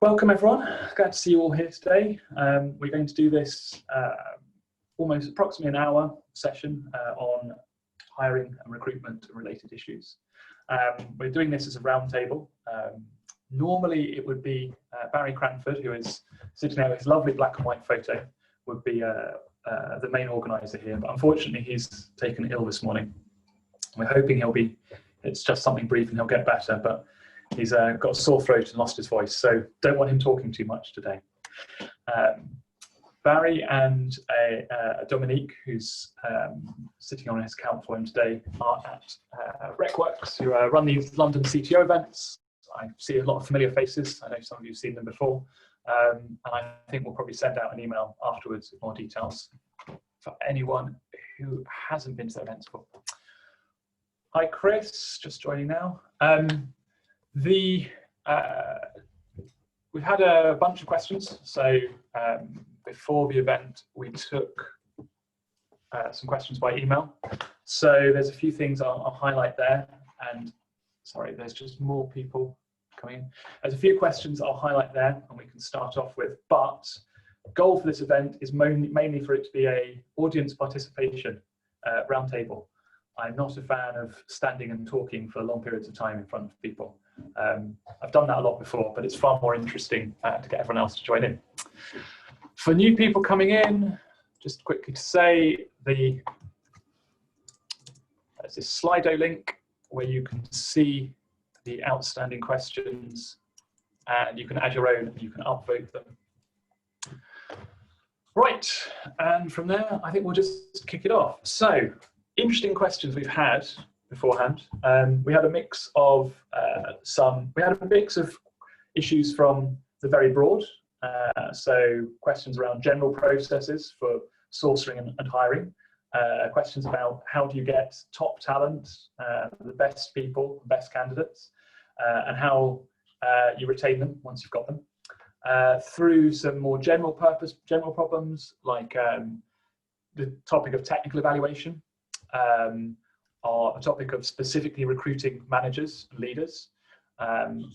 Welcome everyone, glad to see you all here today. We're going to do this almost approximately an hour session on hiring and recruitment and related issues. We're doing this as a roundtable. Normally it would be Barry Cranford, who is sitting there with his lovely black and white photo, would be the main organiser here, but unfortunately he's taken ill this morning. We're hoping it's just something brief and he'll get better, but he's got a sore throat and lost his voice, so don't want him talking too much today. Barry and Dominique, who's sitting on his account for him today, are at RecWorks, who run these London CTO events. I see a lot of familiar faces. I know some of you have seen them before. And I think we'll probably send out an email afterwards with more details for anyone who hasn't been to the events before. Hi, Chris, just joining now. We've had a bunch of questions. So before the event, we took some questions by email. So there's a few things I'll highlight there. And sorry, there's just more people coming in. There's a few questions I'll highlight there and we can start off with. But goal for this event is mainly for it to be a audience participation roundtable. I'm not a fan of standing and talking for long periods of time in front of people. I've done that a lot before, but it's far more interesting to get everyone else to join in. For new people coming in, just quickly to say, there's this Slido link where you can see the outstanding questions and you can add your own and you can upvote them. Right, and from there, I think we'll just kick it off. So, interesting questions we've had beforehand. We had a mix of issues from the very broad. So questions around general processes for sourcing and hiring. Questions about how do you get top talent, the best people, the best candidates, and how you retain them once you've got them. Through some more general problems like the topic of technical evaluation, or a topic of specifically recruiting managers and leaders,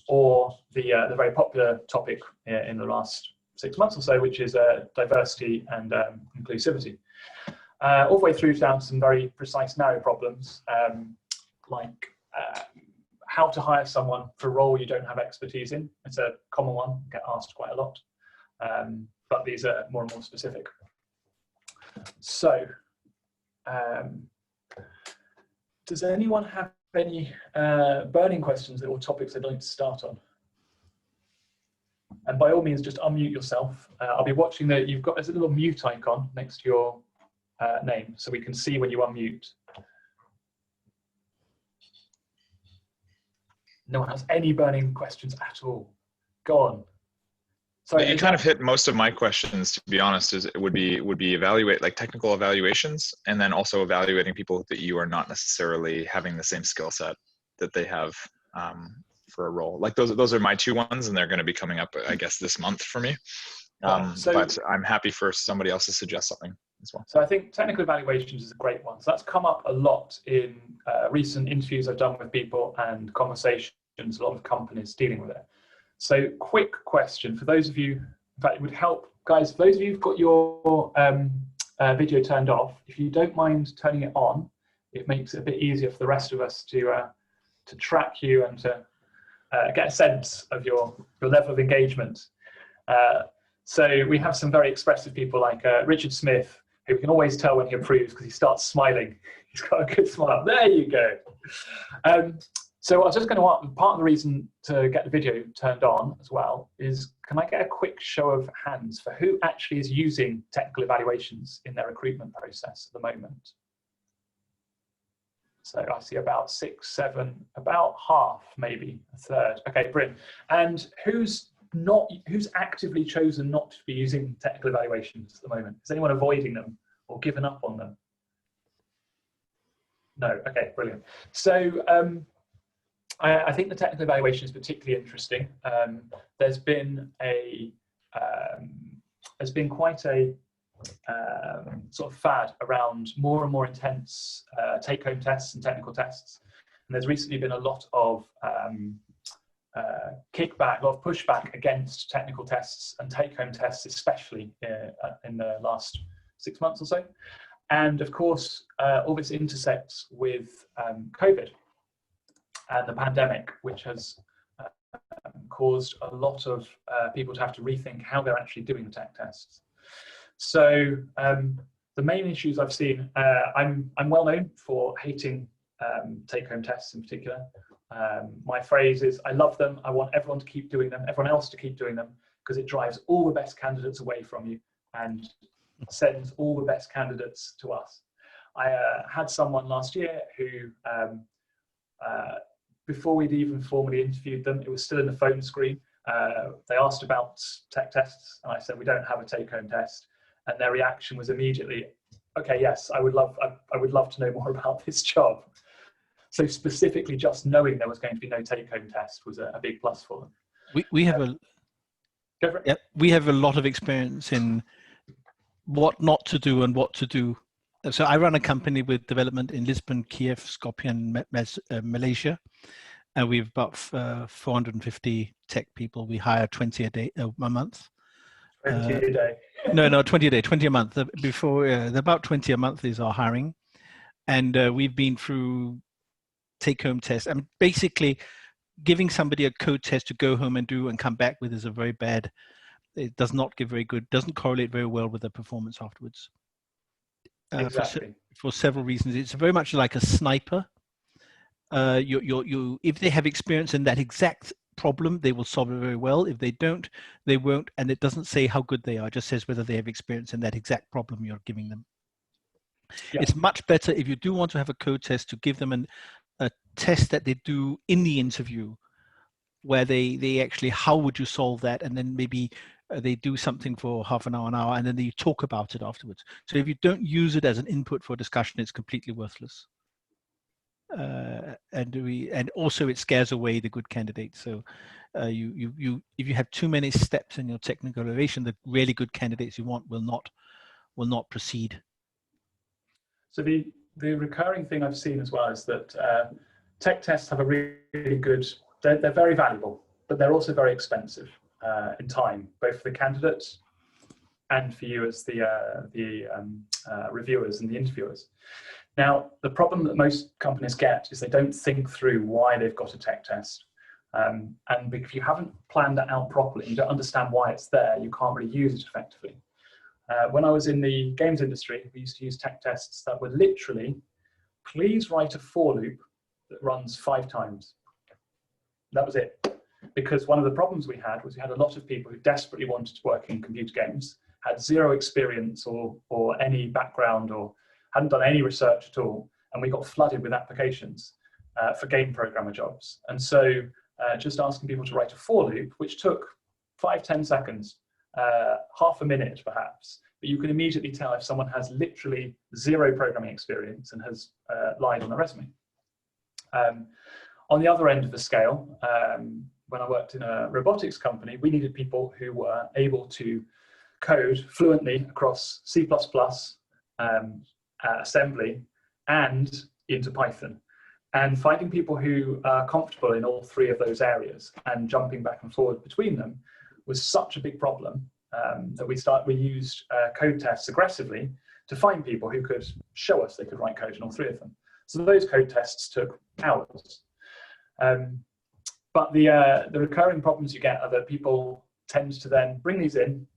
or the very popular topic in the last 6 months or so, which is diversity and inclusivity. All the way through down to some very precise narrow problems, like how to hire someone for a role you don't have expertise in. It's a common one, get asked quite a lot, but these are more and more specific. So, does anyone have any burning questions or topics they'd like to start on? And by all means, just unmute yourself. I'll be watching there's a little mute icon next to your name, so we can see when you unmute. No one has any burning questions at all. Go on. Sorry, you kind of hit most of my questions, to be honest. Would be evaluate like technical evaluations, and then also evaluating people that you are not necessarily having the same skill set that they have for a role. Like those are my two ones, and they're going to be coming up, I guess, this month for me. But I'm happy for somebody else to suggest something as well. So I think technical evaluations is a great one. So that's come up a lot in recent interviews I've done with people and conversations. A lot of companies dealing with it. So quick question for those of you, in fact it would help, guys, for those of you who've got your video turned off, if you don't mind turning it on, it makes it a bit easier for the rest of us to track you and to get a sense of your level of engagement. So we have some very expressive people like Richard Smith, who we can always tell when he approves because he starts smiling. He's got a good smile. There you go. So I was just going to ask, part of the reason to get the video turned on as well is, can I get a quick show of hands for who actually is using technical evaluations in their recruitment process at the moment? So I see about 6, 7, about half, maybe a third. Okay, brilliant. And who's actively chosen not to be using technical evaluations at the moment? Is anyone avoiding them or given up on them? No. Okay, brilliant. So I think the technical evaluation is particularly interesting. There's been quite a sort of fad around more and more intense take-home tests and technical tests. And there's recently been a lot of kickback, a lot of pushback against technical tests and take-home tests, especially in the last 6 months or so. And of course, all this intersects with COVID and the pandemic, which has caused a lot of people to have to rethink how they're actually doing the tech tests. So the main issues I've seen, I'm well known for hating take-home tests in particular. My phrase is, I love them, I want everyone to keep doing them, everyone else to keep doing them, because it drives all the best candidates away from you and sends all the best candidates to us. I had someone last year who, before we'd even formally interviewed them, it was still in the phone screen. They asked about tech tests, and I said, we don't have a take-home test. And their reaction was immediately, okay, yes, I would love to know more about this job. So specifically, just knowing there was going to be no take-home test was a big plus for them. We have go for it. Yep, we have a lot of experience in what not to do and what to do. So I run a company with development in Lisbon, Kiev, Skopje, and Malaysia, and we've about 450 tech people. We hire 20 a month. 20 a day. No, 20 a day, 20 a month. About 20 a month is our hiring, and we've been through take-home tests. I mean, basically, giving somebody a code test to go home and do and come back with is a very bad. It does not give very good. Doesn't correlate very well with their performance afterwards. Exactly. For several reasons, it's very much like a sniper. If they have experience in that exact problem, they will solve it very well. If they don't, they won't. And it doesn't say how good they are. It just says whether they have experience in that exact problem you're giving them. Yeah. It's much better if you do want to have a code test to give them a test that they do in the interview, where they actually, how would you solve that? And then maybe they do something for half an hour, and then they talk about it afterwards. So if you don't use it as an input for discussion, it's completely worthless. And also it scares away the good candidates. So if you have too many steps in your technical evaluation, the really good candidates you want will not proceed. So the recurring thing I've seen as well is that tech tests have a really good, they're very valuable, but they're also very expensive in time, both for the candidates and for you as the reviewers and the interviewers. Now, the problem that most companies get is they don't think through why they've got a tech test. And if you haven't planned that out properly, you don't understand why it's there, you can't really use it effectively. When I was in the games industry, we used to use tech tests that were literally, please write a for loop that runs 5 times. That was it. Because one of the problems we had was we had a lot of people who desperately wanted to work in computer games, had zero experience or any background or hadn't done any research at all. And we got flooded with applications for game programmer jobs. And so just asking people to write a for loop, which took 5-10 seconds, half a minute perhaps, but you can immediately tell if someone has literally zero programming experience and has lied on their resume. On the other end of the scale, when I worked in a robotics company, we needed people who were able to code fluently across C++, assembly, and into Python. And finding people who are comfortable in all 3 of those areas and jumping back and forward between them was such a big problem that we used code tests aggressively to find people who could show us they could write code in all 3 of them. So those code tests took hours. But the recurring problems you get are that people tend to then bring these in,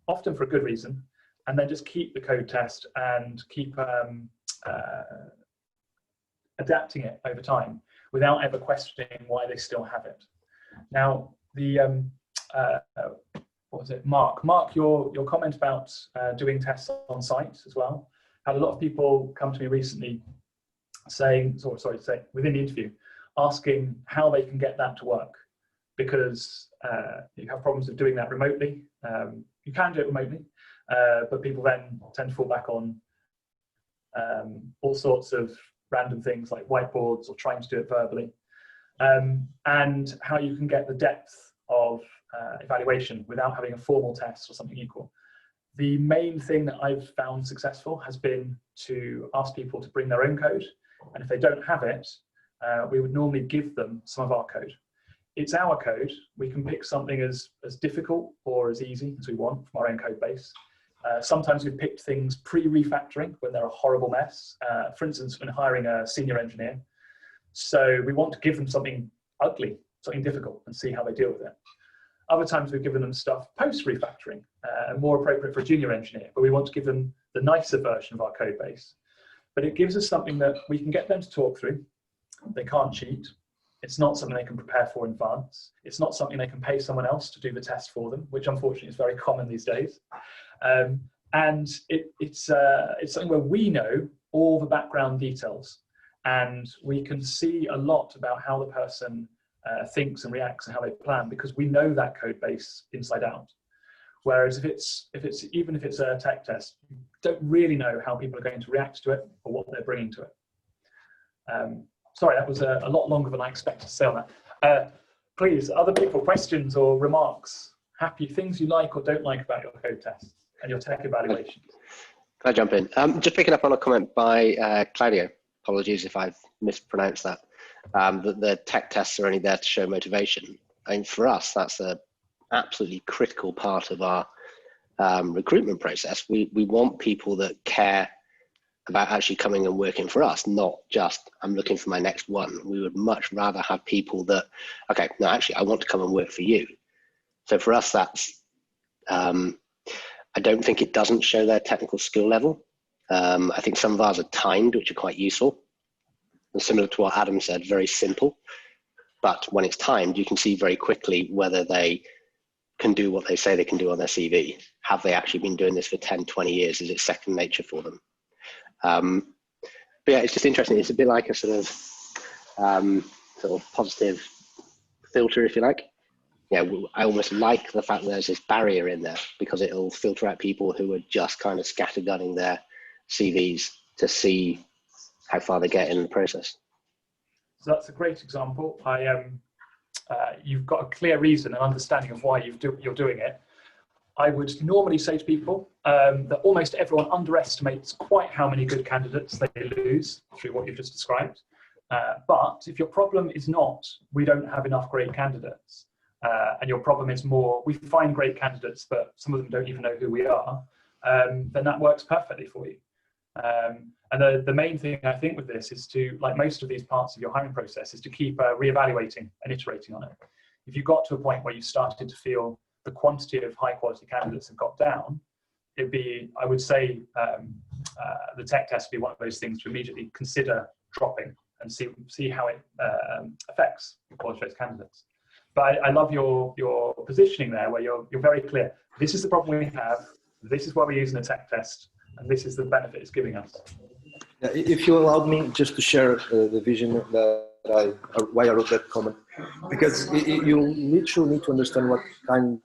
often for a good reason, and then just keep the code test and keep adapting it over time without ever questioning why they still have it. Now, what was it, Mark? Mark, your comment about doing tests on site as well. Had a lot of people come to me recently saying, within the interview, asking how they can get that to work, because you have problems with doing that remotely. You can do it remotely, but people then tend to fall back on all sorts of random things like whiteboards or trying to do it verbally, and how you can get the depth of evaluation without having a formal test or something equal. The main thing that I've found successful has been to ask people to bring their own code, and if they don't have it, we would normally give them some of our code. it's our code. We can pick something as difficult or as easy as we want from our own code base. Sometimes we've picked things pre-refactoring when they're a horrible mess. For instance, when hiring a senior engineer. So we want to give them something ugly, something difficult, and see how they deal with it. Other times we've given them stuff post-refactoring, more appropriate for a junior engineer, but we want to give them the nicer version of our code base. But it gives us something that we can get them to talk through. They can't cheat. It's not something they can prepare for in advance. It's not something they can pay someone else to do the test for them, which unfortunately is very common these days. And it's something where we know all the background details, and we can see a lot about how the person thinks and reacts and how they plan, because we know that code base inside out. Whereas even if it's a tech test, you don't really know how people are going to react to it or what they're bringing to it. Sorry, that was a lot longer than I expected to say on that. Please, other people, questions or remarks? Happy things you like or don't like about your code tests and your tech evaluations? Can I jump in? Just picking up on a comment by Claudio. Apologies if I've mispronounced that. That the tech tests are only there to show motivation. I mean, for us, that's an absolutely critical part of our recruitment process. We want people that care about actually coming and working for us, not just, I'm looking for my next one. We would much rather have people that, okay, no, actually, I want to come and work for you. So for us, that's, I don't think it doesn't show their technical skill level. I think some of ours are timed, which are quite useful. And similar to what Adam said, very simple. But when it's timed, you can see very quickly whether they can do what they say they can do on their CV. Have they actually been doing this for 10, 20 years? Is it second nature for them? But yeah, it's just interesting. It's a bit like a sort of positive filter, if you like. Yeah, I almost like the fact that there's this barrier in there, because it'll filter out people who are just kind of scattergunning their CVs to see how far they get in the process. So that's a great example. You've got a clear reason and understanding of why you're doing it. I would normally say to people that almost everyone underestimates quite how many good candidates they lose through what you've just described. But if your problem is not, we don't have enough great candidates, and your problem is more, we find great candidates, but some of them don't even know who we are, then that works perfectly for you. And the main thing I think with this is to, like most of these parts of your hiring process, is to keep reevaluating and iterating on it. If you got to a point where you started to feel the quantity of high quality candidates have got down, it'd be, I would say, the tech test would be one of those things to immediately consider dropping and see how it affects the quality of those candidates. But I love your positioning there, where you're very clear. This is the problem we have. This is what we're using the tech test, and this is the benefit it's giving us. If you allow me just to share the vision that why I wrote that comment, because you literally need to understand what kind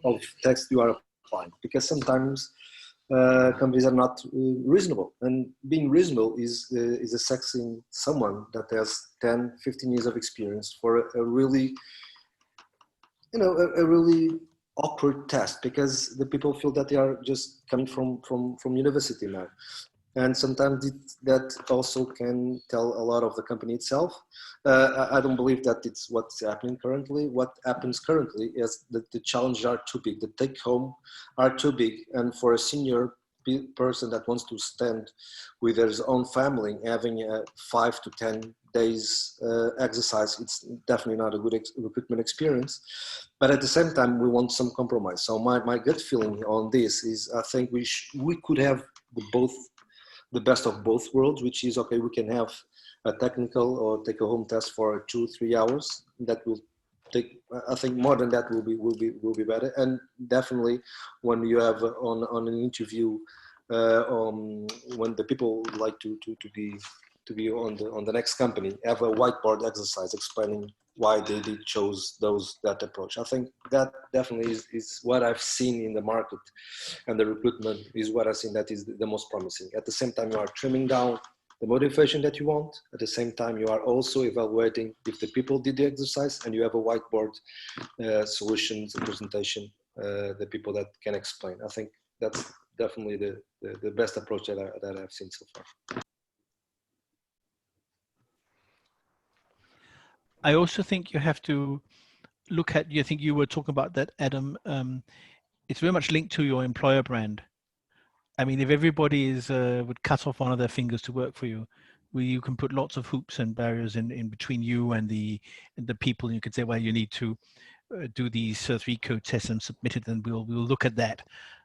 of text you are applying, because sometimes companies are not reasonable, and being reasonable is assessing someone that has 10, 15 years of experience for a really, a really awkward test, because the people feel that they are just coming from university now. And sometimes that also can tell a lot of the company itself. I don't believe that it's what's happening currently. What happens currently is that the challenges are too big, the take home are too big. And for a senior person that wants to stand with his own family, having a 5 to 10 days exercise, it's definitely not a good recruitment experience. But at the same time, we want some compromise. So my gut feeling on this is, I think we could have the best of both worlds, which is, okay, we can have a technical or take a home test for 2-3 hours. That will take, I think more than that will be better. And definitely when you have on an interview, when the people like to be on the next company, have a whiteboard exercise explaining why they chose that approach. I think that definitely is what I've seen in the market, and the recruitment is what I've seen that is the most promising. At the same time, you are trimming down the motivation that you want. At the same time, you are also evaluating if the people did the exercise, and you have a whiteboard solutions and presentation, the people that can explain. I think that's definitely the best approach that I've seen so far. I also think you have to look at, I think you were talking about that, Adam, it's very much linked to your employer brand. I mean, if everybody is would cut off one of their fingers to work for you, well, you can put lots of hoops and barriers in between you and the people. And you could say, well, you need to do these 3 code tests and submit it, and we'll look at that.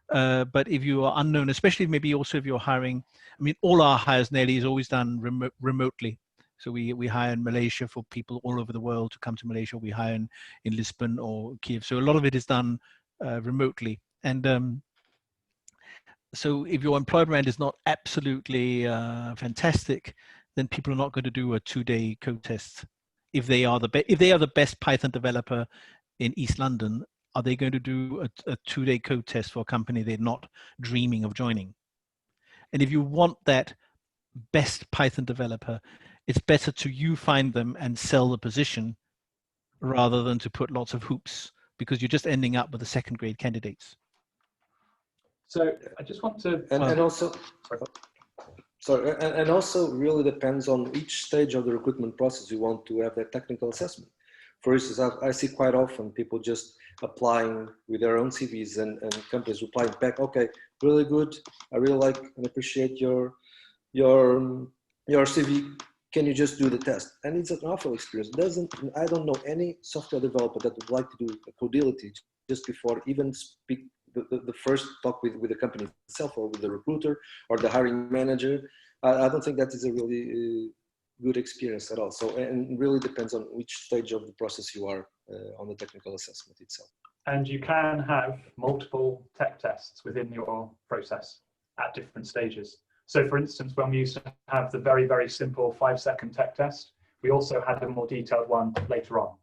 But if you are unknown, especially maybe also if you're hiring, I mean, all our hires nearly is always done remotely. So we hire in Malaysia for people all over the world to come to Malaysia. We hire in Lisbon or Kiev. So a lot of it is done remotely. And so if your employer brand is not absolutely fantastic, then people are not going to do a 2-day code test. If they are the best Python developer in East London, are they going to do a 2-day code test for a company they're not dreaming of joining? And if you want that best Python developer, it's better to you find them and sell the position rather than to put lots of hoops, because you're just ending up with the 2nd grade candidates. So I just want to, and also, sorry, and also really depends on each stage of the recruitment process you want to have that technical assessment. For instance, I see quite often people just applying with their own CVs and companies replying back, okay, really good, I really like and appreciate your CV, can you just do the test? And it's an awful experience. I don't know any software developer that would like to do a Codility just before even speak the first talk with the company itself or with the recruiter or the hiring manager. I don't think that is a really good experience at all. So, and it really depends on which stage of the process you are on the technical assessment itself. And you can have multiple tech tests within your process at different stages. So for instance, when we used to have the very, very simple 5-second tech test, we also had a more detailed one later on,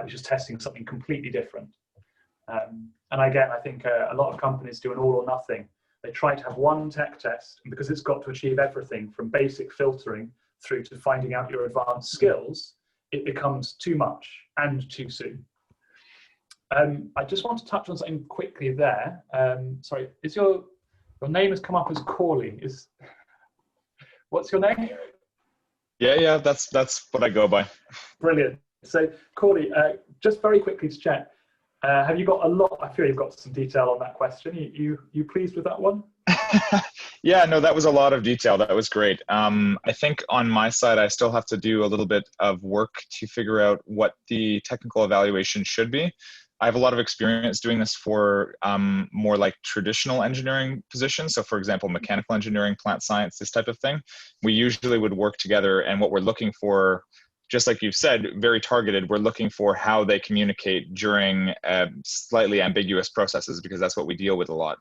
which was testing something completely different. And again, I think a lot of companies do an all or nothing. They try to have one tech test, and because it's got to achieve everything from basic filtering through to finding out your advanced skills, it becomes too much and too soon. I just want to touch on something quickly there. Sorry, is your name has come up as Corley? What's your name? Yeah, that's what I go by. Brilliant. So Corley, just very quickly to check. Have you got a lot? I feel you've got some detail on that question. You pleased with that one? Yeah, no, that was a lot of detail. That was great. I think on my side, I still have to do a little bit of work to figure out what the technical evaluation should be. I have a lot of experience doing this for more like traditional engineering positions. So for example, mechanical engineering, plant science, this type of thing. We usually would work together, and what we're looking for, just like you've said, very targeted. We're looking for how they communicate during slightly ambiguous processes, because that's what we deal with a lot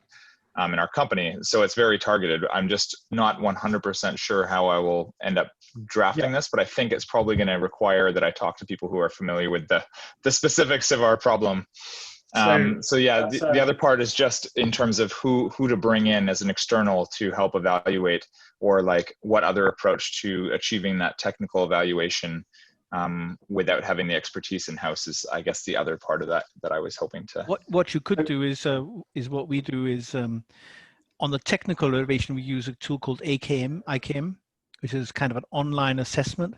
in our company. So it's very targeted. I'm just not 100% sure how I will end up drafting this, but I think it's probably going to require that I talk to people who are familiar with the specifics of our problem. So yeah, the other part is just in terms of who to bring in as an external to help evaluate, or like what other approach to achieving that technical evaluation without having the expertise in house is, I guess, the other part of that I was hoping to. What you could do is what we do is on the technical evaluation, we use a tool called IKM, which is kind of an online assessment,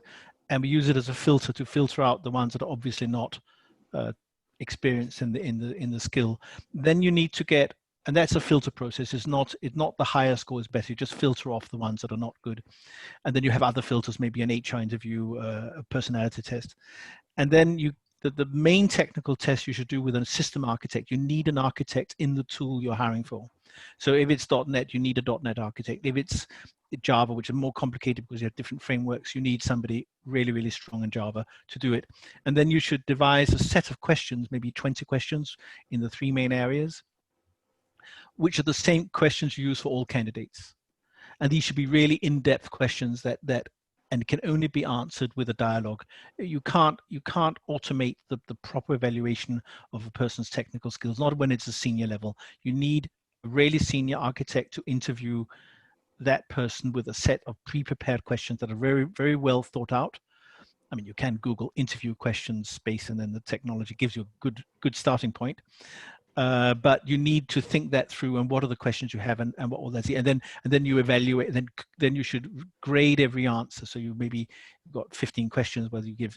and we use it as a filter to filter out the ones that are obviously not experienced in the skill. Then you need to get, and that's a filter process. It's not the higher score is better. You just filter off the ones that are not good, and then you have other filters, maybe an HR interview, a personality test, and then the main technical test you should do with a system architect. You need an architect in the tool you're hiring for. So if it's .NET, you need a .NET architect. If it's Java, which is more complicated because you have different frameworks, you need somebody really, really strong in Java to do it. And then you should devise a set of questions, maybe 20 questions in the 3 main areas, which are the same questions you use for all candidates. And these should be really in-depth questions that and can only be answered with a dialogue. You can't automate the proper evaluation of a person's technical skills, not when it's a senior level. You need a really senior architect to interview that person with a set of pre-prepared questions that are very, very well thought out. I mean, you can Google interview questions space, and then the technology gives you a good starting point. But you need to think that through, and what are the questions you have, and what will that see, and then you evaluate, and then you should grade every answer. So you maybe got 15 questions, whether you give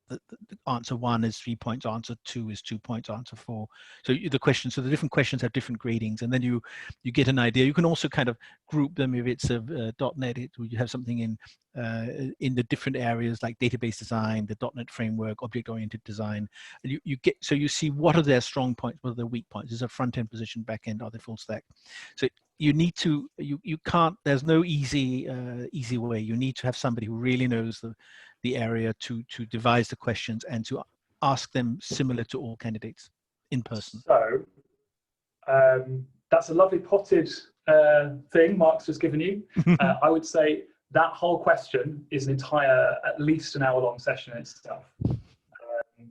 the answer 1 is 3 points, answer 2 is 2 points, answer 4. So the different questions have different gradings, and then you get an idea. You can also kind of group them. If it's a .NET, you have something in the different areas like database design, the .NET framework, object-oriented design, and you see what are their strong points, what are their weak points. Is a front-end position, back-end, are they full stack? So you need to, you can't, there's no easy way. You need to have somebody who really knows the area to devise the questions and to ask them similar to all candidates in person. So that's a lovely potted thing Mark's just given you. I would say that whole question is an entire, at least an hour-long session in itself.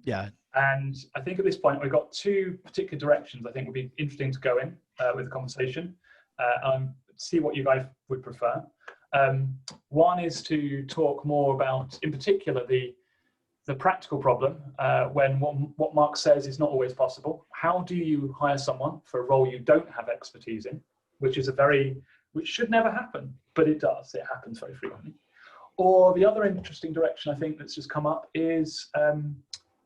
Yeah. And I think at this point, we've got 2 particular directions I think would be interesting to go in with the conversation. See what you guys would prefer. One is to talk more about, in particular, the practical problem when what Mark says is not always possible. How do you hire someone for a role you don't have expertise in, which should never happen, but it does. It happens very frequently. Or the other interesting direction I think that's just come up is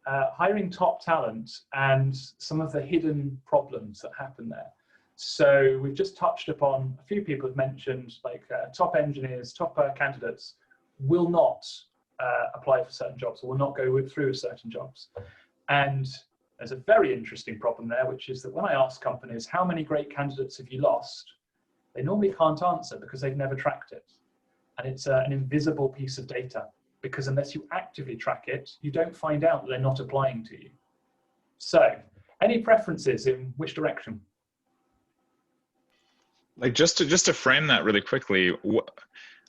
hiring top talent and some of the hidden problems that happen there. So we've just touched upon, a few people have mentioned, like top engineers, top candidates will not apply for certain jobs or will not go through certain jobs. And there's a very interesting problem there, which is that when I ask companies, how many great candidates have you lost? They normally can't answer because they've never tracked it. And it's an invisible piece of data, because unless you actively track it, you don't find out that they're not applying to you. So any preferences in which direction? Like just to frame that really quickly,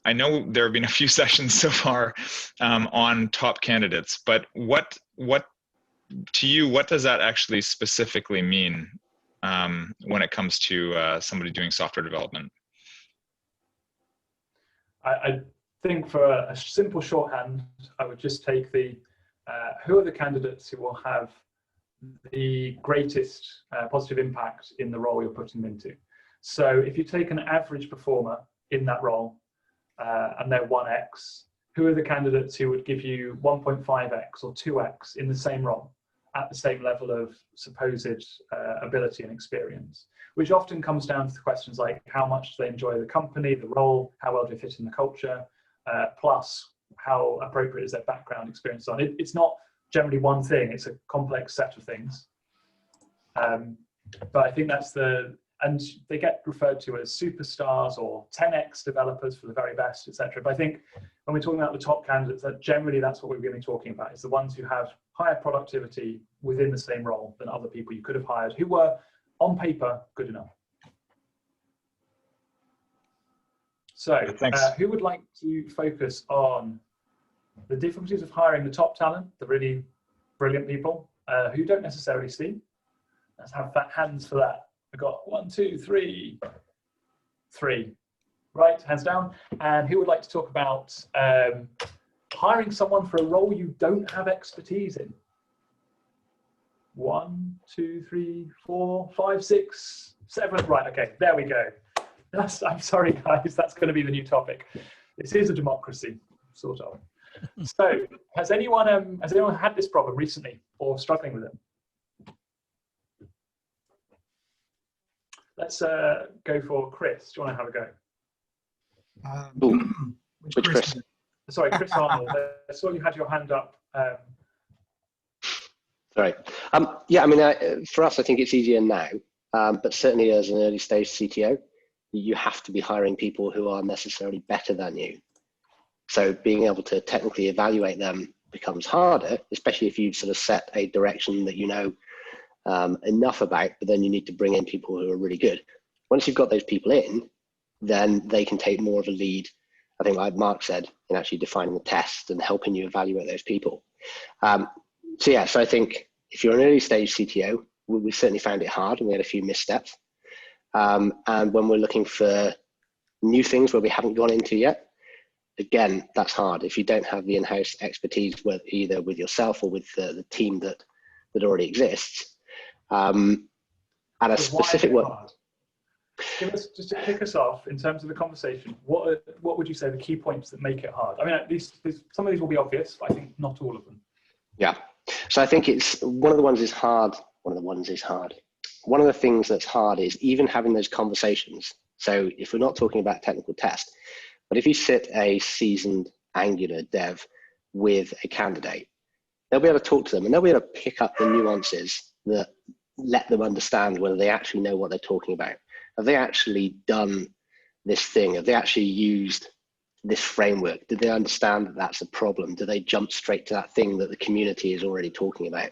I know there have been a few sessions so far on top candidates, but what to you, what does that actually specifically mean when it comes to somebody doing software development? I think for a simple shorthand, I would just take the who are the candidates who will have the greatest positive impact in the role you're putting them into. So if you take an average performer in that role and they're 1x, who are the candidates who would give you 1.5x or 2x in the same role at the same level of supposed ability and experience, which often comes down to the questions like how much do they enjoy the company, the role, how well do they fit in the culture, plus how appropriate is their background experience on. It's not generally one thing, it's a complex set of things. But I think that's and they get referred to as superstars or 10x developers for the very best, etc. But I think when we're talking about the top candidates, that generally that's what we're going to be talking about, is the ones who have higher productivity within the same role than other people you could have hired who were on paper good enough. So who would like to focus on the difficulties of hiring the top talent, the really brilliant people who you don't necessarily see? Let's have fat hands for that. We've got 1, 2, 3. Right, hands down. And who would like to talk about hiring someone for a role you don't have expertise in? 1, 2, 3, 4, 5, 6, 7. Right, okay, there we go. I'm sorry, guys, that's going to be the new topic. This is a democracy, sort of. So, has anyone had this problem recently or struggling with it? Let's go for Chris. Do you want to have a go? Which Chris? Sorry, Chris Arnold. I saw you had your hand up. Sorry. Yeah, I mean, for us, I think it's easier now, but certainly as an early stage CTO, you have to be hiring people who are necessarily better than you. So being able to technically evaluate them becomes harder, especially if you've sort of set a direction that you know enough about, but then you need to bring in people who are really good. Once you've got those people in, then they can take more of a lead, I think, like Mark said, in actually defining the test and helping you evaluate those people. So I think if you're an early stage CTO, we certainly found it hard and we had a few missteps. And when we're looking for new things where we haven't gone into yet, again, that's hard. If you don't have the in-house expertise, either with yourself or with the team that already exists, and a specific one. Just to kick us off in terms of the conversation, what would you say are the key points that make it hard? I mean, at least some of these will be obvious, but I think not all of them. Yeah. So I think it's one of the ones is hard. One of the things that's hard is even having those conversations. So if we're not talking about technical test, but if you sit a seasoned Angular dev with a candidate, they'll be able to talk to them and they'll be able to pick up the nuances that let them understand whether they actually know what they're talking about. Have they actually done this thing? Have they actually used this framework? Did they understand that that's a problem? Do they jump straight to that thing that the community is already talking about?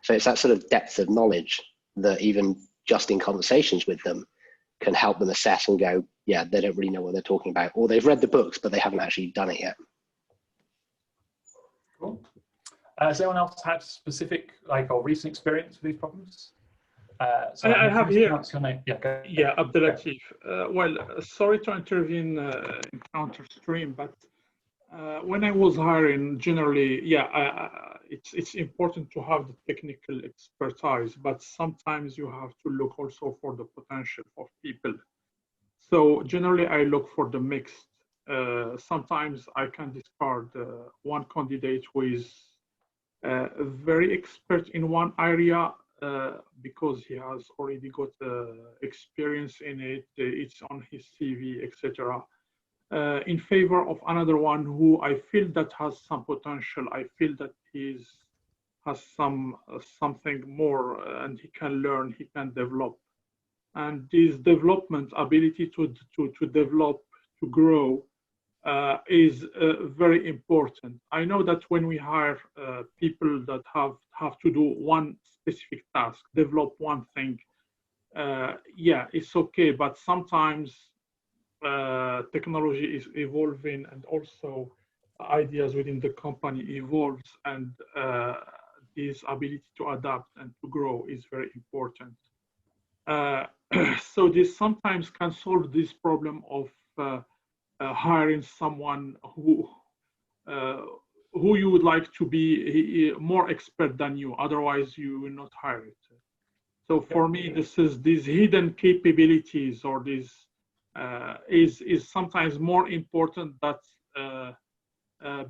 So it's that sort of depth of knowledge that even just in conversations with them can help them assess and go, yeah, they don't really know what they're talking about, or they've read the books, but they haven't actually done it yet. Cool. Has anyone else had specific, or recent experience with these problems? So I have here. Your name. Yeah, go. Yeah, Abdelatif. Well, sorry to intervene in counter-stream, but when I was hiring, generally, it's important to have the technical expertise, but sometimes you have to look also for the potential of people. So generally, I look for the mixed. Sometimes I can discard one candidate who is very expert in one area because he has already got experience in it, it's on his CV, etc. In favor of another one who I feel that has some potential. I feel that has something more, and he can learn, he can develop. And this development ability to develop, to grow, is very important. I know that when we hire people that have to do one specific task, develop one thing, it's okay, but sometimes technology is evolving and also ideas within the company evolves, and this ability to adapt and to grow is very important. So this sometimes can solve this problem of hiring someone who you would like to be more expert than you, otherwise you will not hire it. So for me, these hidden capabilities, or this is sometimes more important than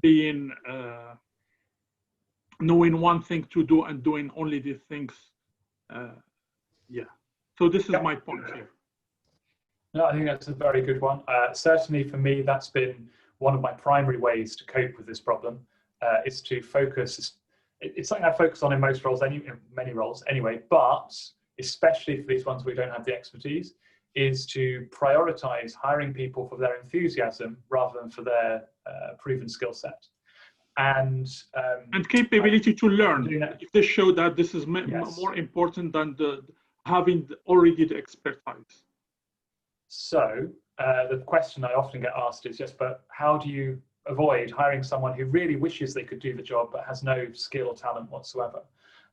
being knowing one thing to do and doing only these things. So this is my point here. No, I think that's a very good one. Certainly for me, that's been one of my primary ways to cope with this problem, is to focus. It's something I focus on in most roles, in many roles anyway, but especially for these ones where we don't have the expertise, is to prioritize hiring people for their enthusiasm rather than for their proven skill set. And capability to learn. If they show that this is more important than having already the expertise. So the question I often get asked is, yes, but how do you avoid hiring someone who really wishes they could do the job but has no skill or talent whatsoever?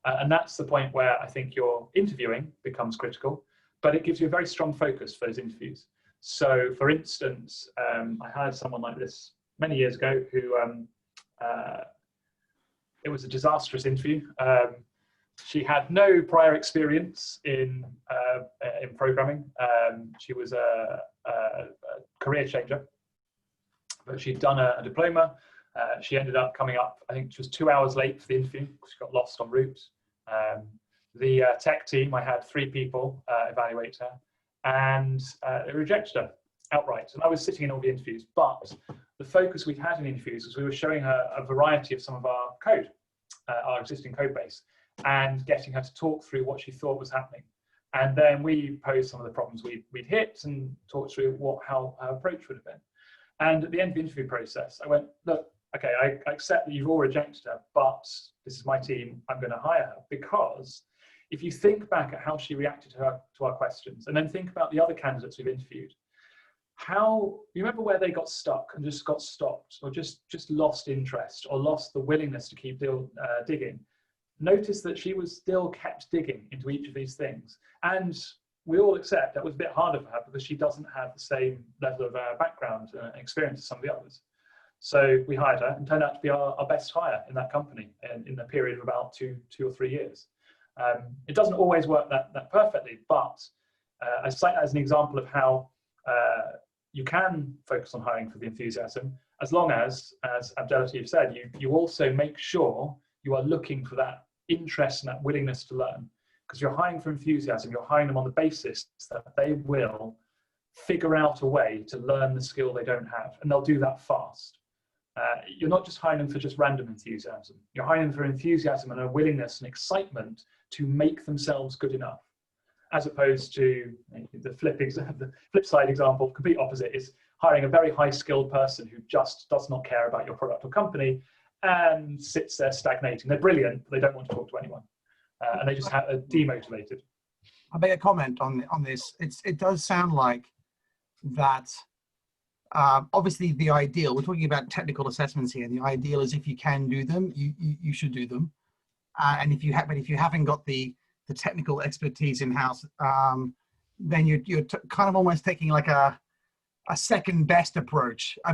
And that's the point where I think your interviewing becomes critical, but it gives you a very strong focus for those interviews. So for instance, I hired someone like this many years ago who, it was a disastrous interview. She had no prior experience in programming. She was a career changer, but she'd done a diploma. She ended up coming up, I think she was 2 hours late for the interview because she got lost en route. The tech team, I had 3 people evaluate her, and they rejected her outright. And I was sitting in all the interviews, but the focus we had in interviews was we were showing her a variety of some of our code, our existing code base, and getting her to talk through what she thought was happening. And then we posed some of the problems we'd hit and talked through how her approach would have been. And at the end of the interview process, I went, look, okay, I accept that you've all rejected her, but this is my team, I'm going to hire her. Because if you think back at how she reacted to our questions, and then think about the other candidates we've interviewed, you remember where they got stuck and just got stopped, or just lost interest, or lost the willingness to keep digging. Notice that she was still kept digging into each of these things. And we all accept that was a bit harder for her because she doesn't have the same level of background and experience as some of the others. So we hired her and turned out to be our best hire in that company in a period of about two or 3 years. It doesn't always work that perfectly, but I cite that as an example of how you can focus on hiring for the enthusiasm, as long as Abdelatif said, you also make sure you are looking for that interest and that willingness to learn. Because you're hiring for enthusiasm, you're hiring them on the basis that they will figure out a way to learn the skill they don't have, and they'll do that fast. You're not just hiring them for just random enthusiasm. You're hiring them for enthusiasm and a willingness and excitement to make themselves good enough, as opposed to the flip side example, complete opposite, is hiring a very high skilled person who just does not care about your product or company and sits there stagnating. They're brilliant, but they don't want to talk to anyone. And they just are demotivated. I'll make a comment on this. It does sound like that. Obviously, the ideal, we're talking about technical assessments here, and the ideal is if you can do them, you should do them. And if you haven't got the technical expertise in house, then you're kind of almost taking like a second best approach. I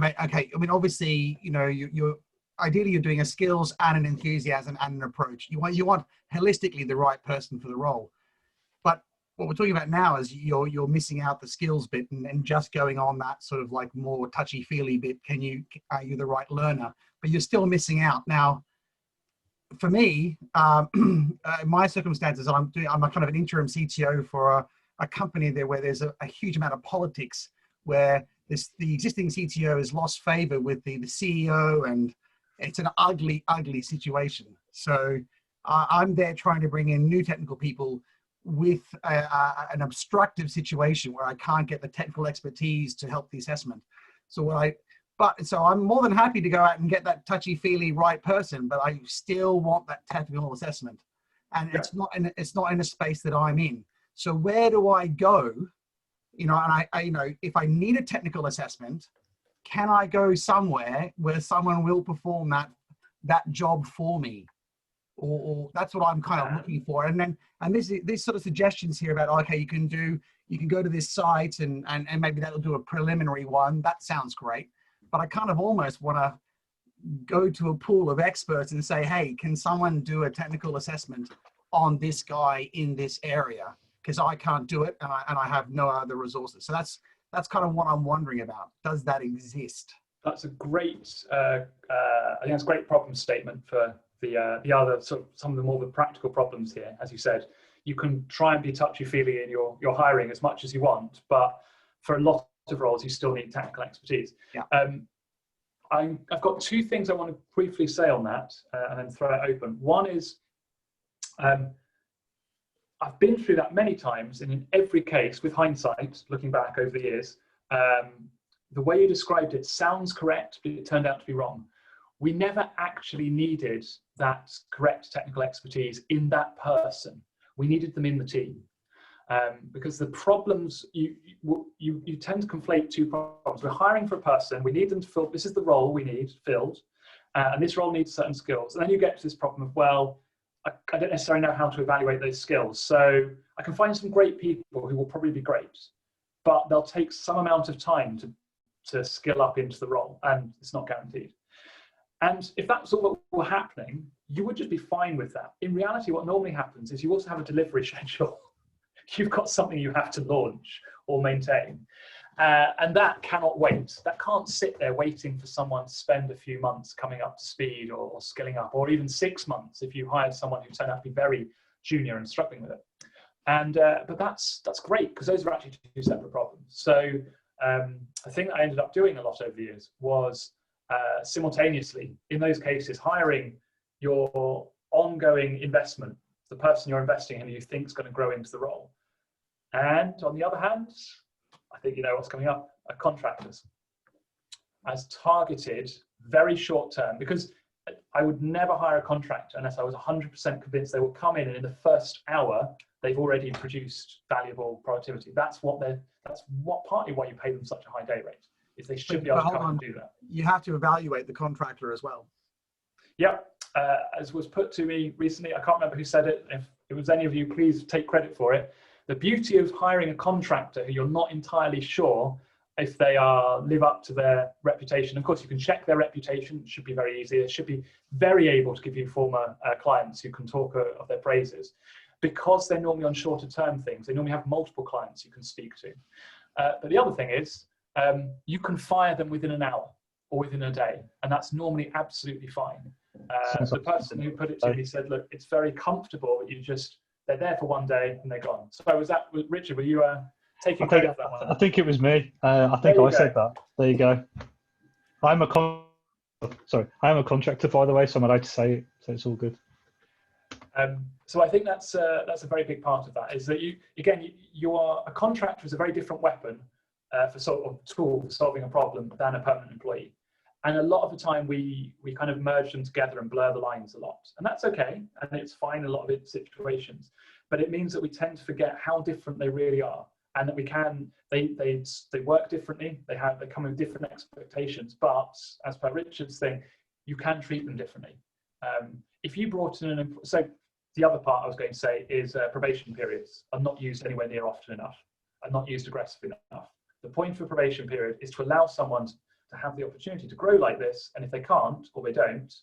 mean, obviously, you know, you're ideally you're doing a skills and an enthusiasm and an approach. You want holistically the right person for the role. But what we're talking about now is you're missing out the skills bit and just going on that sort of like more touchy-feely bit. Are you the right learner? But you're still missing out. Now, for me, in my circumstances, I'm a kind of an interim CTO for a company there where there's a huge amount of politics, where the existing CTO has lost favor with the CEO, and it's an ugly situation. So I'm there trying to bring in new technical people with an obstructive situation where I can't get the technical expertise to help the assessment. So I'm more than happy to go out and get that touchy-feely right person, but I still want that technical assessment, and it's not in a space that I'm in. So where do I go? You know, and I you know, if I need a technical assessment, can I go somewhere where someone will perform that job for me? Or that's what I'm kind of looking for. And these sort of suggestions here about, okay, you can go to this site and maybe that'll do a preliminary one. That sounds great. But I kind of almost want to go to a pool of experts and say, hey, can someone do a technical assessment on this guy in this area? Because I can't do it and I have no other resources. So that's kind of what I'm wondering about. Does that exist? That's a great, I think that's a great problem statement for the other sort of some of the more the practical problems here. As you said, you can try and be touchy-feely in your hiring as much as you want, but for a lot of roles, you still need technical expertise. Yeah. I've got two things I want to briefly say on that, and then throw it open. One is, I've been through that many times, and in every case, with hindsight, looking back over the years, the way you described it sounds correct, but it turned out to be wrong. We never actually needed that correct technical expertise in that person. We needed them in the team. Because the problems, you tend to conflate two problems. We're hiring for a person, we need them to fill, this is the role we need filled, and this role needs certain skills. And then you get to this problem of, well, I don't necessarily know how to evaluate those skills. So I can find some great people who will probably be great, but they'll take some amount of time to skill up into the role, and it's not guaranteed. And if that's all that were happening, you would just be fine with that. In reality, what normally happens is you also have a delivery schedule. You've got something you have to launch or maintain. And that cannot wait. That can't sit there waiting for someone to spend a few months coming up to speed or skilling up, or even 6 months if you hired someone who turned out to be very junior and struggling with it. And but that's great, because those are actually two separate problems. So the thing that I ended up doing a lot over the years was simultaneously, in those cases, hiring your ongoing investment, the person you're investing in who you think is going to grow into the role. And on the other hand, I think you know what's coming up, contractors as targeted, very short term, because I would never hire a contractor unless I was 100% convinced they will come in and in the first hour, they've already produced valuable productivity. That's partly why you pay them such a high day rate, is they should be able to come and do that. You have to evaluate the contractor as well. Yep. As was put to me recently, I can't remember who said it. If it was any of you, please take credit for it. The beauty of hiring a contractor who you're not entirely sure if they live up to their reputation. Of course, you can check their reputation. It should be very easy. It should be very able to give you former clients who can talk of their praises, because they're normally on shorter term things. They normally have multiple clients you can speak to. But the other thing is, you can fire them within an hour or within a day, and that's normally absolutely fine. The person who put it to me said, look, it's very comfortable that they're there for one day and they're gone. So Richard, were you taking credit for that one? I think it was me. I think I said that. There you go. I'm a contractor, by the way, so I'm allowed to say it, so it's all good. So I think that's a very big part of that, is that you are a contractor is a very different weapon for sort of tool for solving a problem than a permanent employee. And a lot of the time we kind of merge them together and blur the lines a lot. And that's okay, and it's fine in a lot of situations. But it means that we tend to forget how different they really are, and that they work differently, they come with different expectations, but as per Richard's thing, you can treat them differently. If you brought in so the other part I was going to say is probation periods are not used anywhere near often enough, are not used aggressively enough. The point of a probation period is to allow someone to have the opportunity to grow like this, and if they can't or they don't,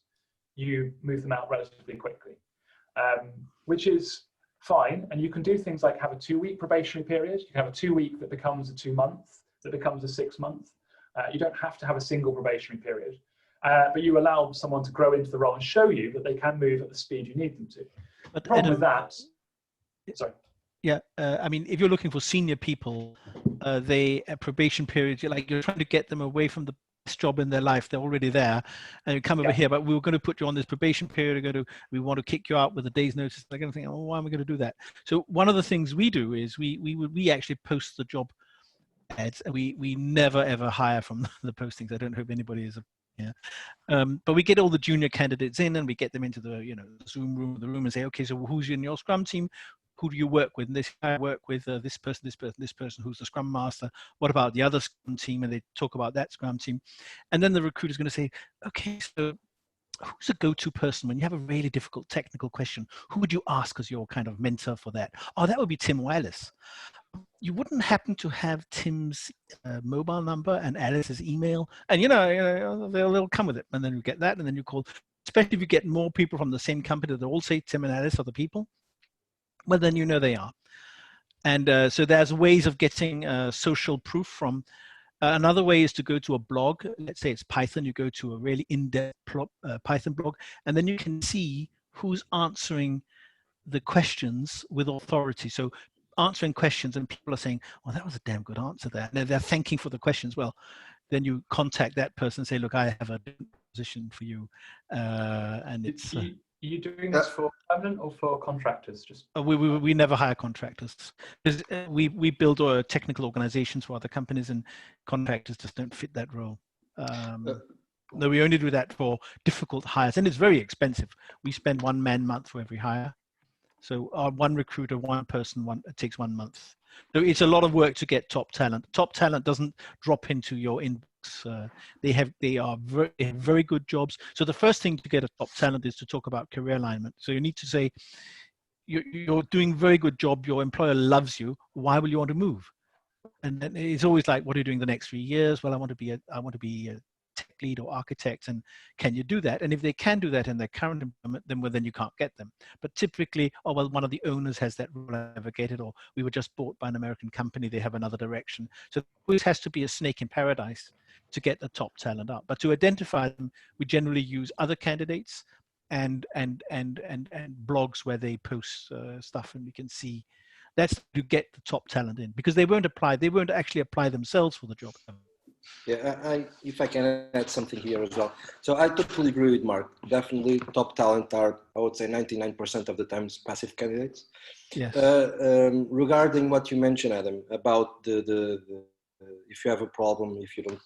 you move them out relatively quickly, which is fine. And you can do things like have a 2-week probationary period. You can have a 2-week that becomes a 2-month, that becomes a 6-month. You don't have to have a single probationary period, but you allow someone to grow into the role and show you that they can move at the speed you need them to. But the problem with that, sorry. Yeah, I mean, if you're looking for senior people, probation periods, you're trying to get them away from the best job in their life. They're already there, and you come over here, but we were going to put you on this probation period. We want to kick you out with a day's notice. They're going to think, oh, why am I going to do that? So one of the things we do is we actually post the job ads. We never ever hire from the postings. I don't hope anybody is. But we get all the junior candidates in, and we get them into the Zoom room, and say, okay, so who's in your Scrum team? Who do you work with? And this I work with this person, who's the Scrum Master. What about the other Scrum team? And they talk about that Scrum team. And then the recruiter's going to say, okay, so who's a go-to person when you have a really difficult technical question? Who would you ask as your kind of mentor for that? Oh, that would be Tim Wireless. You wouldn't happen to have Tim's mobile number and Alice's email, and they'll come with it, and then you get that, and then you call. Especially if you get more people from the same company that all say Tim and Alice are the people, well, then they are. And so there's ways of getting social proof from. Another way is to go to a blog. Let's say it's Python. You go to a really in-depth Python blog, and then you can see who's answering the questions with authority. So answering questions, and people are saying, "Oh, that was a damn good answer there." And they're thanking for the questions. Well, then you contact that person and say, "Look, I have a position for you," and it's. Are you doing this for permanent or for contractors? Just we never hire contractors, because we build technical organizations for other companies, and contractors just don't fit that role. No, we only do that for difficult hires, and it's very expensive. We spend 1 man month for every hire. So our one recruiter, one person, it takes 1 month. So it's a lot of work to get top talent. Top talent doesn't drop into your inbox. They have very good jobs. So the first thing to get a top talent is to talk about career alignment. So you need to say, you're doing very good job. Your employer loves you. Why will you want to move? And then it's always like, what are you doing the next 3 years? Well, I want to be a tech lead or architect, and can you do that? And if they can do that in their current employment, then you can't get them. But typically, one of the owners has that role navigated, or we were just bought by an American company, they have another direction. So there always has to be a snake in paradise to get the top talent up. But to identify them, we generally use other candidates and blogs where they post stuff, and we can see. That's to get the top talent in, because they won't actually apply themselves for the job. Yeah, if I can add something here as well. So I totally agree with Mark. Definitely top talent are, I would say 99% of the times, passive candidates. Yes. Regarding what you mentioned, Adam, about the if you have a problem, if you don't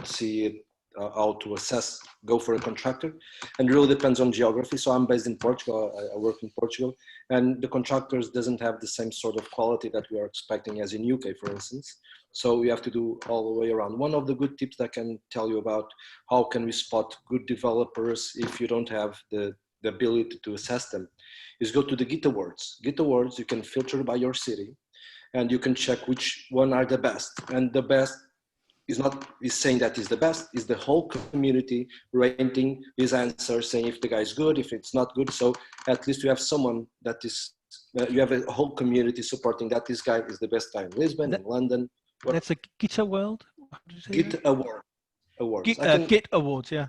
see it, how to assess, go for a contractor, and it really depends on geography. So I'm based in Portugal, I work in Portugal, and the contractors doesn't have the same sort of quality that we are expecting as in UK, for instance. So we have to do all the way around. One of the good tips that I can tell you about how can we spot good developers if you don't have the ability to assess them is go to the Git Awards. Git Awards, you can filter by your city, and you can check which one are the best. And the best is saying that is the best, is the whole community rating his answers, saying if the guy is good, if it's not good. So at least you have someone that is, you have a whole community supporting that this guy is the best guy in Lisbon, in London. That's a Git Award? Git Award. Awards. Git Awards, yeah.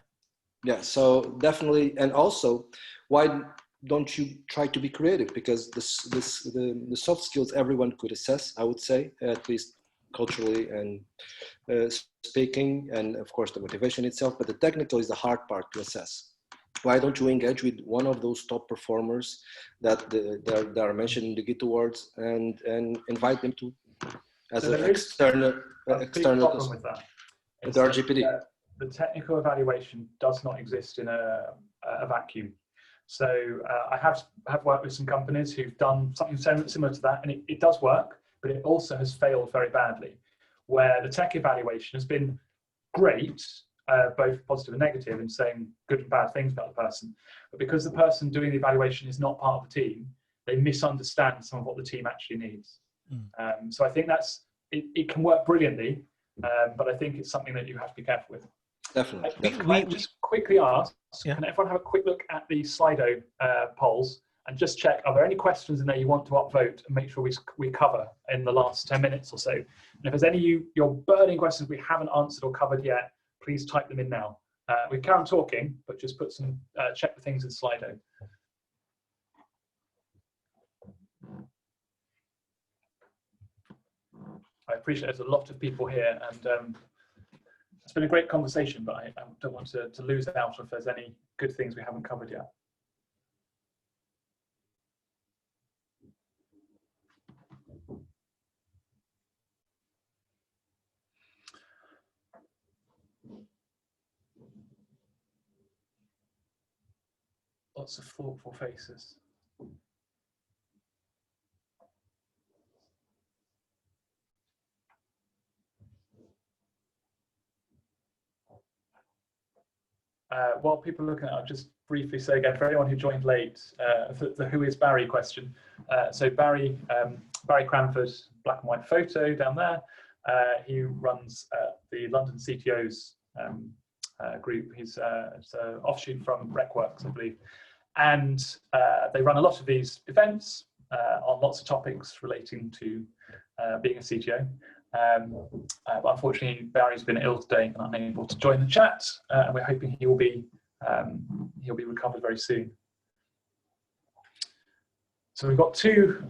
Yeah, so definitely, and also, why don't you try to be creative? Because the soft skills everyone could assess, I would say, at least culturally and speaking, and of course the motivation itself, but the technical is the hard part to assess. Why don't you engage with one of those top performers that are mentioned in the Git Awards and invite them to as so an external problem with that. With RGPD. The technical evaluation does not exist in a vacuum. So I have worked with some companies who've done something similar to that, and it does work, but it also has failed very badly, where the tech evaluation has been great, both positive and negative, in saying good and bad things about the person. But because the person doing the evaluation is not part of the team, they misunderstand some of what the team actually needs. So I think it can work brilliantly, but I think it's something that you have to be careful with. Definitely. Can I just quickly ask, can everyone have a quick look at the Slido polls and just check, are there any questions in there you want to upvote and make sure we cover in the last 10 minutes or so? And if there's any your burning questions we haven't answered or covered yet, please type them in now. We carry on talking, but just put some, check the things in Slido. I appreciate there's a lot of people here, and it's been a great conversation, but I don't want to lose out if there's any good things we haven't covered yet. Lots of thoughtful faces. While people are looking at it, I'll just briefly say again, for anyone who joined late, the who is Barry question. So Barry Cranford, black and white photo down there. He runs the London CTOs group. He's it's an offshoot from RecWorks, I believe. And they run a lot of these events on lots of topics relating to being a CTO. But unfortunately, Barry's been ill today and unable to join the chat, and we're hoping he'll be recovered very soon. So we've got two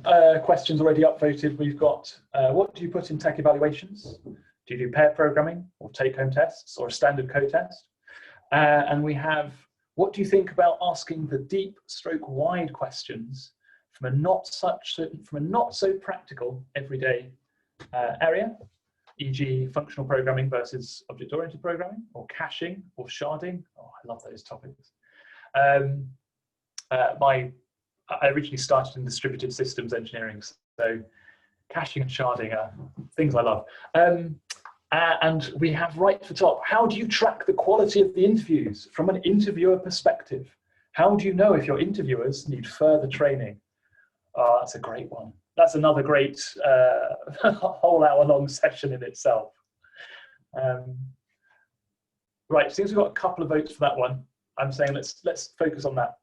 questions already upvoted. We've got what do you put in tech evaluations? Do you do pair programming or take-home tests or a standard code test? And we have what do you think about asking the deep stroke wide questions from a not so practical everyday area, e.g. functional programming versus object-oriented programming, or caching or sharding. Oh, I love those topics. I originally started in distributed systems engineering, so caching and sharding are things I love. And we have right to the top, how do you track the quality of the interviews from an interviewer perspective? How do you know if your interviewers need further training? Oh, that's a great one. That's another great whole hour-long session in itself. Right, since we've got a couple of votes for that one, I'm saying let's focus on that.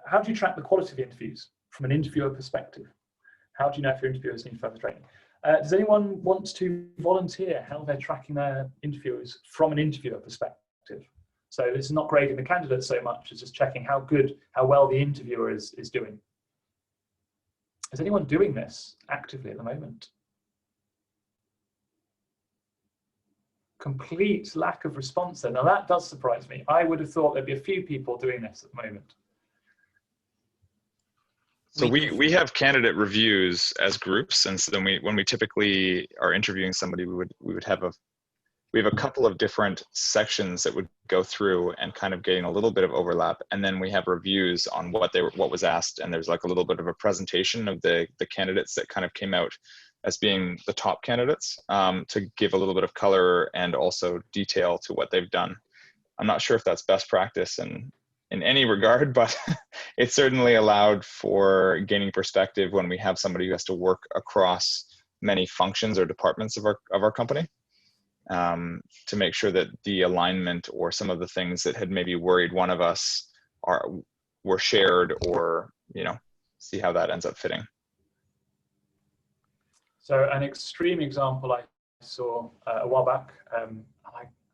How do you track the quality of the interviews from an interviewer perspective? How do you know if your interviewers need further training? Does anyone want to volunteer how they're tracking their interviewers from an interviewer perspective? So this is not grading the candidate so much as just checking how well the interviewer is doing. Is anyone doing this actively at the moment? Complete lack of response there. Now that does surprise me. I would have thought there'd be a few people doing this at the moment. So we have candidate reviews as groups, and so then when we typically are interviewing somebody, we would have a couple of different sections that would go through and kind of getting a little bit of overlap, and then we have reviews on what was asked, and there's like a little bit of a presentation of the candidates that kind of came out as being the top candidates, to give a little bit of color and also detail to what they've done. I'm not sure if that's best practice in any regard, but it certainly allowed for gaining perspective when we have somebody who has to work across many functions or departments of our company, to make sure that the alignment or some of the things that had maybe worried one of us were shared, or see how that ends up fitting. So an extreme example I saw a while back,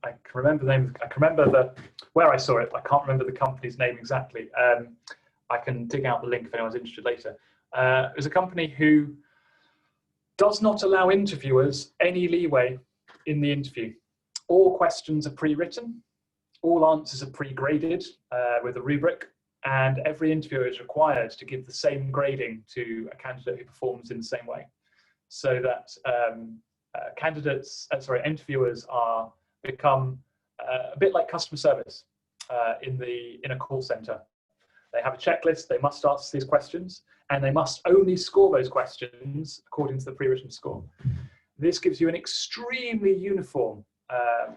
I can remember the name. I can remember where I saw it. I can't remember the company's name exactly. I can dig out the link if anyone's interested later. It was a company who does not allow interviewers any leeway in the interview. All questions are pre-written, all answers are pre-graded with a rubric, and every interviewer is required to give the same grading to a candidate who performs in the same way, so that interviewers are become a bit like customer service in a call center. They have a checklist, they must answer these questions, and they must only score those questions according to the pre-written score. This gives you an extremely uniform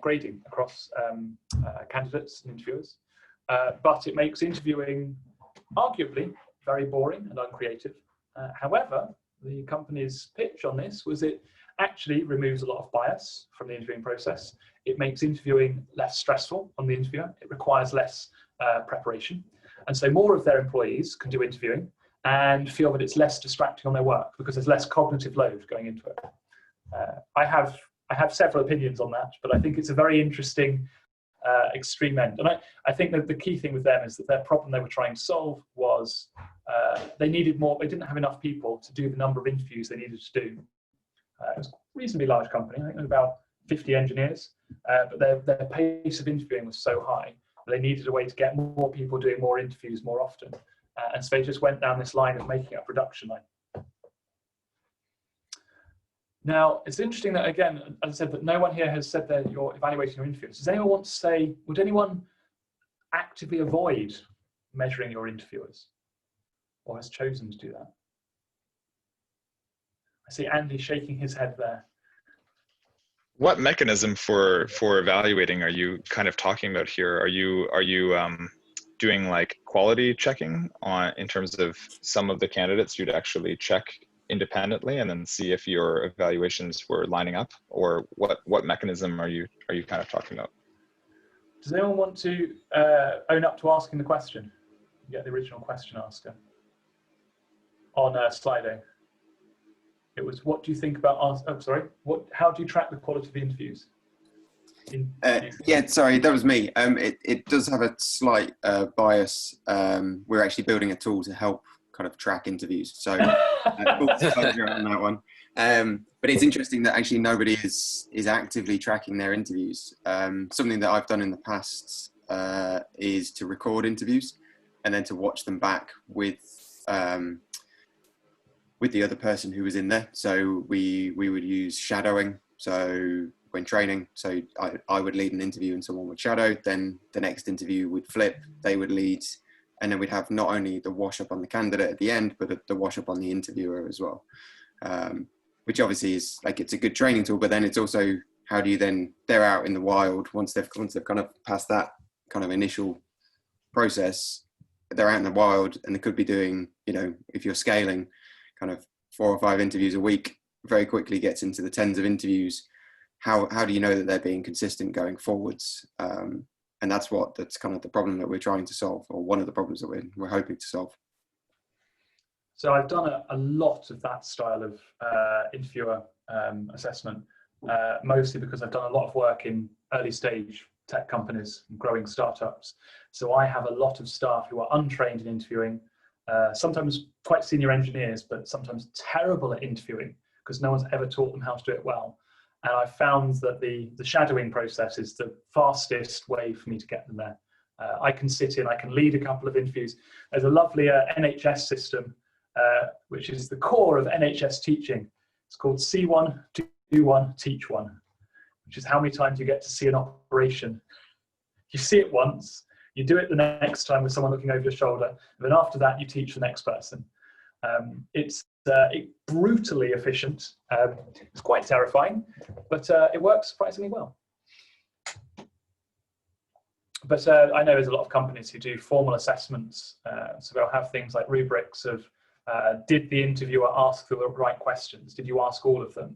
grading across candidates and interviewers, but it makes interviewing arguably very boring and uncreative. However, the company's pitch on this was it actually removes a lot of bias from the interviewing process. It makes interviewing less stressful on the interviewer. It requires less preparation. And so more of their employees can do interviewing and feel that it's less distracting on their work because there's less cognitive load going into it. I have several opinions on that, but I think it's a very interesting extreme end. And I think that the key thing with them is that their problem they were trying to solve was they needed more, they didn't have enough people to do the number of interviews they needed to do. It was a reasonably large company, I think there were about 50 engineers, but their pace of interviewing was so high that they needed a way to get more people doing more interviews more often. And so they just went down this line of making a production line. Now, it's interesting that, again, as I said, that no one here has said that you're evaluating your interviews. Does anyone want to say, would anyone actively avoid measuring your interviewers, or has chosen to do that? I see Andy shaking his head there. What mechanism for evaluating are you kind of talking about here? Are you doing like quality checking in terms of some of the candidates you'd actually check independently and then see if your evaluations were lining up, or what mechanism are you kind of talking about? Does anyone want to own up to asking the question? Get the original question asker on Slido. It was, what do you think about how do you track the quality of the interviews? Yeah, sorry, that was me. It does have a slight bias. We're actually building a tool to help kind of track interviews, so full disclosure on that one. But it's interesting that actually nobody is actively tracking their interviews. Something that I've done in the past is to record interviews and then to watch them back with the other person who was in there. So we would use shadowing. So when training, so I would lead an interview and someone would shadow, then the next interview would flip, they would lead, and then we'd have not only the wash up on the candidate at the end, but the wash up on the interviewer as well. Which obviously is like, it's a good training tool, but then it's also, how do you then, they're out in the wild, once they've kind of passed that kind of initial process, they're out in the wild and they could be doing, if you're scaling kind of 4 or 5 interviews a week, very quickly gets into the tens of interviews. How do you know that they're being consistent going forwards? And that's kind of the problem that we're trying to solve, or one of the problems that we're hoping to solve. So I've done a lot of that style of interviewer assessment, mostly because I've done a lot of work in early stage tech companies and growing startups. So I have a lot of staff who are untrained in interviewing, sometimes quite senior engineers, but sometimes terrible at interviewing because no one's ever taught them how to do it well. And I've found that the shadowing process is the fastest way for me to get them there. I can sit in, I can lead a couple of interviews. There's a lovely NHS system, which is the core of NHS teaching. It's called See One, Do One, Teach One, which is how many times you get to see an operation. You see it once, you do it the next time with someone looking over your shoulder, and then after that you teach the next person. It's brutally efficient. It's quite terrifying, but it works surprisingly well. But I know there's a lot of companies who do formal assessments, so they'll have things like rubrics of did the interviewer ask the right questions? Did you ask all of them?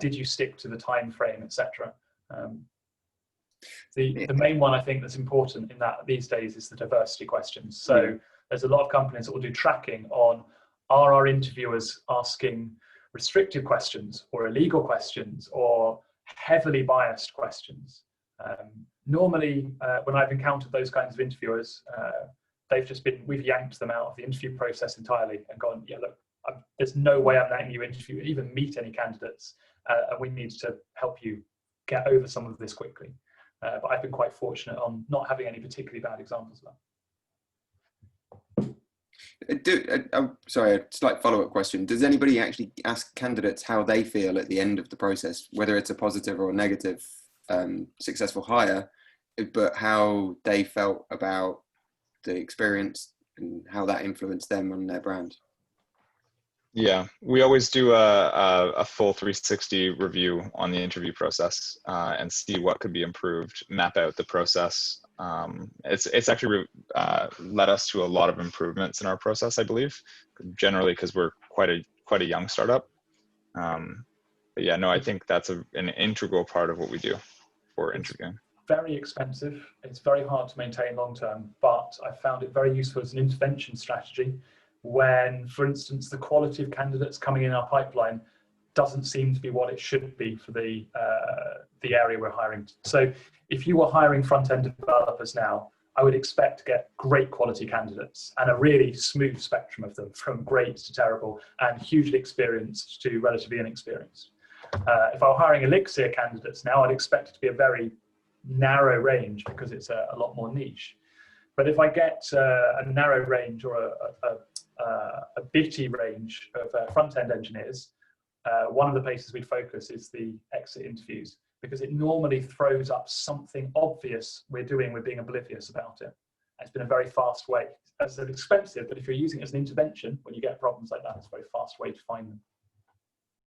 Did you stick to the time frame, etc. The main one I think that's important in that these days is the diversity questions. So there's a lot of companies that will do tracking on, are our interviewers asking restrictive questions or illegal questions or heavily biased questions? Normally, when I've encountered those kinds of interviewers, we've yanked them out of the interview process entirely and gone, yeah, look, there's no way I'm letting you interview, even meet any candidates, and we need to help you get over some of this quickly. But I've been quite fortunate on not having any particularly bad examples of that. Sorry, a slight follow-up question. Does anybody actually ask candidates how they feel at the end of the process, whether it's a positive or a negative successful hire, but how they felt about the experience and how that influenced them and their brand? Yeah, we always do a full 360 review on the interview process and see what could be improved, map out the process. It's actually led us to a lot of improvements in our process, I believe, generally because we're quite a young startup. But yeah, no, I think that's an integral part of what we do for interviewing. Very expensive. It's very hard to maintain long term, but I found it very useful as an intervention strategy when, for instance, the quality of candidates coming in our pipeline doesn't seem to be what it should be for the area we're hiring. So if you were hiring front-end developers now, I would expect to get great quality candidates and a really smooth spectrum of them, from great to terrible and hugely experienced to relatively inexperienced. If I were hiring Elixir candidates now, I'd expect it to be a very narrow range because it's a lot more niche. But if I get a narrow range or a bitty range of front-end engineers, one of the places we focus is the exit interviews, because it normally throws up something obvious we're being oblivious about it. It's been a very fast way. It's expensive, but if you're using it as an intervention, when you get problems like that, it's a very fast way to find them.